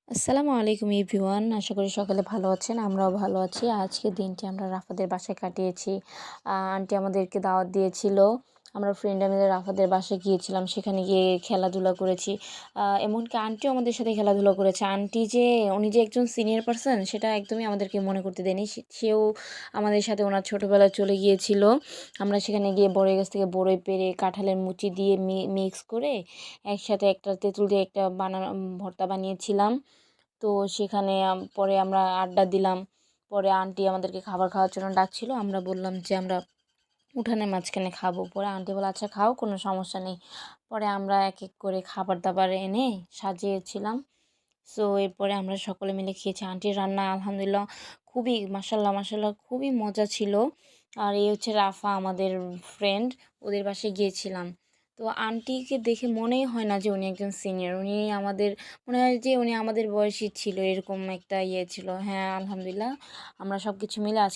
আসসালামু আলাইকুম এভরিওয়ান। আশা করি সকালে ভালো আছেন। আমরাও ভালো আছি। আজকের দিনটি আমরা রাফাদের বাসায় কাটিয়েছি। আন্টি আমাদেরকে দাওয়াত দিয়েছিল। আমরা ফ্রেন্ডরা মিলে রাফাদের বাসায় গিয়েছিলাম। সেখানে গিয়ে খেলাধুলা করেছি। এমনকি আন্টিও আমাদের সাথে খেলাধুলা করেছে। আন্টি যে উনি যে একজন সিনিয়র পারসন সেটা একদমই আমাদেরকে মনে করতে দেয়নি। সেও আমাদের সাথে ওনার ছোটোবেলায় চলে গিয়েছিল। আমরা সেখানে গিয়ে বড়ই গাছ থেকে বড়ই পেড়ে কাঁঠালের মুচি দিয়ে মিক্স করে একসাথে একটা তেঁতুল দিয়ে একটা ভর্তা বানিয়েছিলাম। তো সেখানে পরে আমরা আড্ডা দিলাম। পরে আন্টি আমাদেরকে খাবার খাওয়ার জন্য ডাকছিল। আমরা বললাম যে আমরা উঠানের মাঝখানে খাবো। পরে আন্টি বলল, আচ্ছা খাও, কোনো সমস্যা নেই। পরে আমরা এক এক করে খাবার দাবার এনে সাজিয়েছিলাম। সো এরপরে আমরা সকলে মিলে খেয়েছি। আন্টির রান্না আলহামদুলিল্লাহ খুবই মাশাল্লাহ মাশাল্লাহ খুবই মজা ছিল। আর এই হচ্ছে রাফা আমাদের ফ্রেন্ড, ওদের বাসায় গিয়েছিলাম। তো আন্টিকে দেখে মনেই হয় না যে উনি একজন সিনিয়র। উনি আমাদের মনে হয় যে উনি আমাদের বয়সী ছিল, এরকম একটা ইয়ে ছিল। হ্যাঁ আলহামদুলিল্লাহ আমরা সব কিছু মিলে আজকে